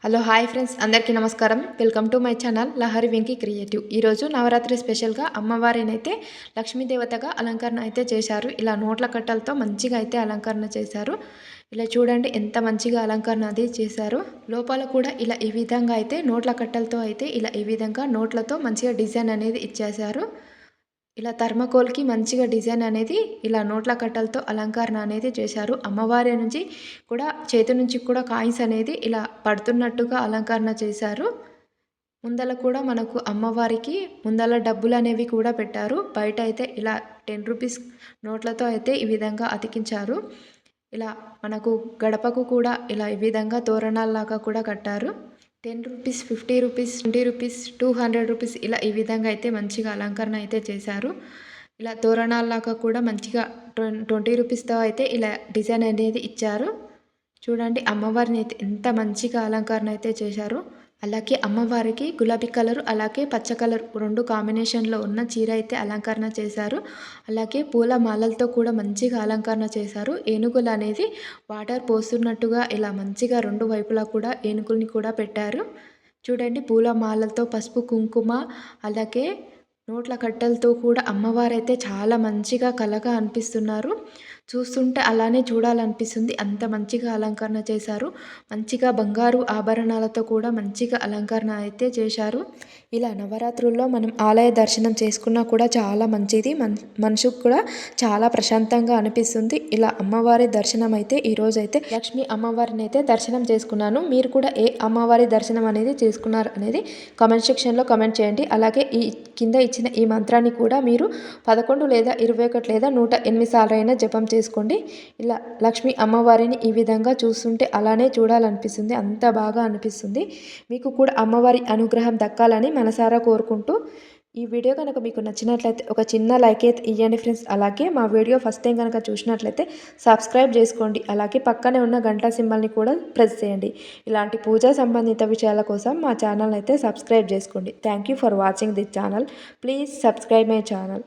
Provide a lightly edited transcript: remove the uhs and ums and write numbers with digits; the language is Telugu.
హలో హాయ్ ఫ్రెండ్స్, అందరికీ నమస్కారం. Welcome to my channel Lahari Venky creative. ఈరోజు నవరాత్రి స్పెషల్గా అమ్మవారిని అయితే లక్ష్మీదేవతగా అలంకరణ అయితే చేశారు. ఇలా నోట్ల కట్టలతో మంచిగా అయితే అలంకరణ చేశారు. ఇలా చూడండి ఎంత మంచిగా అలంకరణ అది చేశారు. లోపల కూడా ఇలా ఈ విధంగా అయితే నోట్ల కట్టలతో అయితే ఇలా ఈ విధంగా నోట్లతో మంచిగా డిజైన్ అనేది ఇచ్చేశారు. ఇలా థర్మాకోల్‌కి మంచిగా డిజైన్ అనేది ఇలా నోట్ల కట్టలతో అలంకరణ అనేది చేశారు. అమ్మవారి నుంచి కూడా చేతి నుంచి కూడా కాయిన్స్ అనేది ఇలా పడుతున్నట్టుగా అలంకరణ చేశారు. ముందల కూడా మనకు అమ్మవారికి ముందల డబ్బులనేవి కూడా పెట్టారు. బయట అయితే ఇలా రూ. 10 నోట్లతో అయితే ఈ విధంగా అతికించారు. ఇలా మనకు గడపకు కూడా ఇలా ఈ విధంగా తోరణాల్లాగా కూడా కట్టారు. రూ. 10, రూ. 50, రూ. 20, రూ. 200 ఇలా ఈ విధంగా అయితే మంచిగా అలంకరణ అయితే చేశారు. ఇలా తోరణాల్లాగా కూడా మంచిగా 20 రూపీస్‌తో అయితే ఇలా డిజైన్ అనేది ఇచ్చారు. చూడండి అమ్మవారిని అయితే ఎంత మంచిగా అలంకరణ అయితే చేశారో. అలాగే అమ్మవారికి గులాబీ కలర్ అలాగే పచ్చ కలర్ 2 కాంబినేషన్‌లో ఉన్న చీర అయితే అలంకరణ చేశారు. అలాగే పూల మాలలతో కూడా మంచిగా అలంకరణ చేశారు. ఏనుగులు అనేది వాటర్ పోస్తున్నట్టుగా ఇలా మంచిగా 2 వైపులా కూడా ఏనుగుల్ని కూడా పెట్టారు. చూడండి పూల మాలలతో పసుపు, కుంకుమ అలాగే నోట్ల కట్టెలతో కూడా అమ్మవారైతే చాలా మంచిగా కళగా అనిపిస్తున్నారు. చూస్తుంటే అలానే చూడాలనిపిస్తుంది. అంత మంచిగా అలంకరణ చేశారు. మంచిగా బంగారు ఆభరణాలతో కూడా మంచిగా అలంకరణ అయితే చేశారు. ఇలా నవరాత్రుల్లో మనం ఆలయ దర్శనం చేసుకున్నా కూడా చాలా మంచిది. మనసుకు కూడా చాలా ప్రశాంతంగా అనిపిస్తుంది. ఇలా అమ్మవారి దర్శనం అయితే ఈరోజైతే లక్ష్మీ అమ్మవారిని అయితే దర్శనం చేసుకున్నాను. మీరు కూడా ఏ అమ్మవారి దర్శనం అనేది చేసుకున్నారు అనేది కామెంట్ సెక్షన్లో కామెంట్ చేయండి. అలాగే ఈ కింద ఇచ్చిన ఈ మంత్రాన్ని కూడా మీరు 11 లేదా 21 లేదా 108 సార్లు అయినా జపం చేసుకోండి. ఇలా లక్ష్మీ అమ్మవారిని ఈ విధంగా చూస్తుంటే అలానే చూడాలనిపిస్తుంది. అంత బాగా అనిపిస్తుంది. మీకు కూడా అమ్మవారి అనుగ్రహం దక్కాలని మనసారా కోరుకుంటూ ఈ వీడియో కనుక మీకు నచ్చినట్లయితే ఒక చిన్న లైక్ అయితే ఇవ్వండి ఫ్రెండ్స్. అలాగే మా వీడియో ఫస్ట్ టైం కనుక చూసినట్లయితే సబ్స్క్రైబ్ చేసుకోండి. అలాగే పక్కనే ఉన్న గంట సింబల్ని కూడా ప్రెస్ చేయండి. ఇలాంటి పూజా సంబంధిత విషయాల కోసం మా ఛానల్ అయితే సబ్స్క్రైబ్ చేసుకోండి. Thank you for watching this channel. Please subscribe my channel.